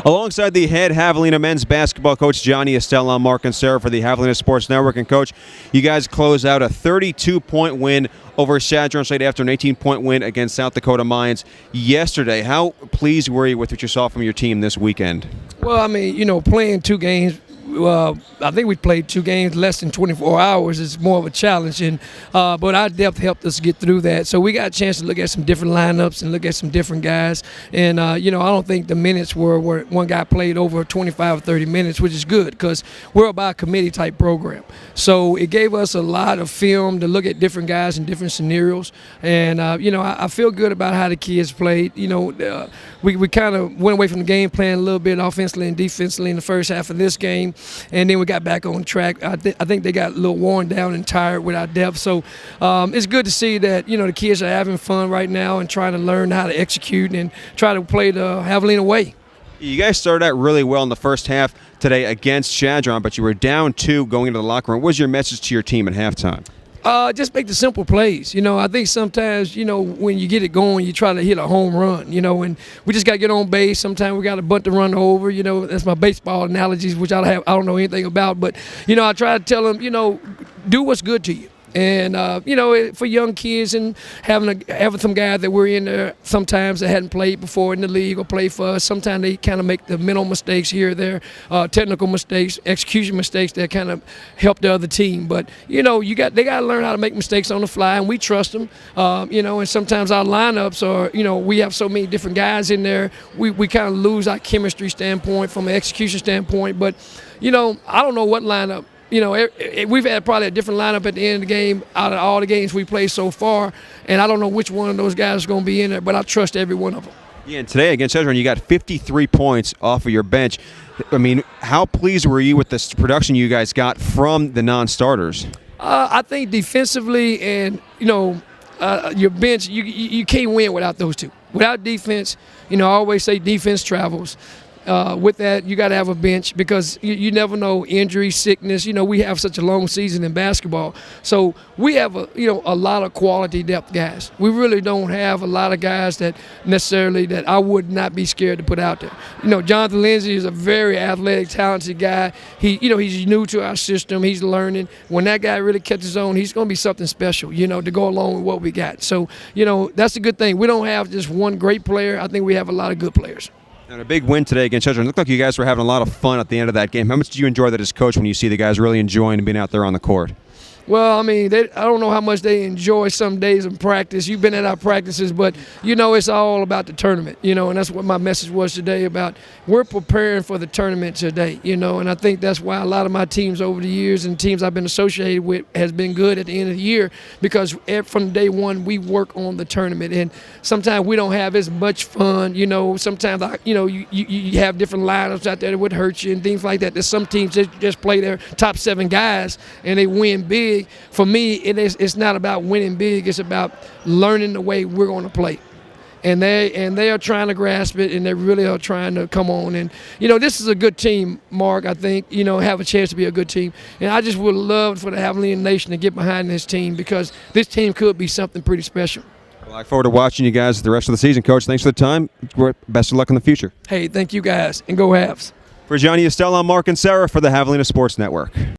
Alongside the head Javelina men's basketball coach Johnny Estelle, I'm Mark and Sarah for the Javelina Sports Network. And Coach, you guys close out a 32-point win over Chadron State after an 18-point win against South Dakota Mines yesterday. How pleased were you with what you saw from your team this weekend? Well, I mean, playing two games. I think we played two games less than 24 hours. It's more of a challenge, but our depth helped us get through that. So we got a chance to look at some different lineups and look at some different guys. And I don't think the minutes were where one guy played over 25 or 30 minutes, which is good because we're about a committee type program. So it gave us a lot of film to look at different guys in different scenarios. And I feel good about how the kids played. We kind of went away from the game plan a little bit offensively and defensively in the first half of this game. And then we got back on track. I think they got a little worn down and tired with our depth. So it's good to see that, the kids are having fun right now and trying to learn how to execute and try to play the Javelina way. You guys started out really well in the first half today against Chadron, but you were down 2 going into the locker room. What was your message to your team at halftime? Just make the simple plays. I think sometimes, when you get it going, you try to hit a home run, and we just got to get on base. Sometimes we got to bunt the run over, that's my baseball analogies, which I don't know anything about. But, I try to tell them, do what's good to you. And, for young kids and having some guys that were in there sometimes that hadn't played before in the league or played for us, sometimes they kind of make the mental mistakes here or there, technical mistakes, execution mistakes that kind of help the other team. But, they got to learn how to make mistakes on the fly, and we trust them. And sometimes our lineups are, we have so many different guys in there, we kind of lose our chemistry standpoint from an execution standpoint. But, I don't know what lineup. We've had probably a different lineup at the end of the game out of all the games we played so far, and I don't know which one of those guys is going to be in there, but I trust every one of them. Yeah, and today against Chadron, you got 53 points off of your bench. I mean, how pleased were you with the production you guys got from the non-starters? I think defensively and, your bench, you can't win without those two. Without defense, I always say defense travels. With that, you got to have a bench because you never know injury, sickness. We have such a long season in basketball, so we have a lot of quality depth guys. We really don't have a lot of guys that necessarily that I would not be scared to put out there. Jonathan Lindsay is a very athletic, talented guy. He's new to our system. He's learning. When that guy really catches on, he's going to be something special. To go along with what we got. So that's a good thing. We don't have just one great player. I think we have a lot of good players. And a big win today against Chadron. It looked like you guys were having a lot of fun at the end of that game. How much do you enjoy that as coach when you see the guys really enjoying being out there on the court? Well, I mean, I don't know how much they enjoy some days in practice. You've been at our practices, but, it's all about the tournament, and that's what my message was today about we're preparing for the tournament today, and I think that's why a lot of my teams over the years and teams I've been associated with has been good at the end of the year because from day one we work on the tournament. And sometimes we don't have as much fun, sometimes, you have different lineups out there that would hurt you and things like that. There's some teams that just play their top 7 guys and they win big. For me, it's not about winning big. It's about learning the way we're going to play. And they are trying to grasp it, and they really are trying to come on. And, this is a good team, Mark, I think, have a chance to be a good team. And I just would love for the Javelina Nation to get behind this team because this team could be something pretty special. Well, I look forward to watching you guys the rest of the season. Coach, thanks for the time. Best of luck in the future. Hey, thank you guys, and go Havs. For Johnny Estelle, I'm Mark and Sarah for the Javelina Sports Network.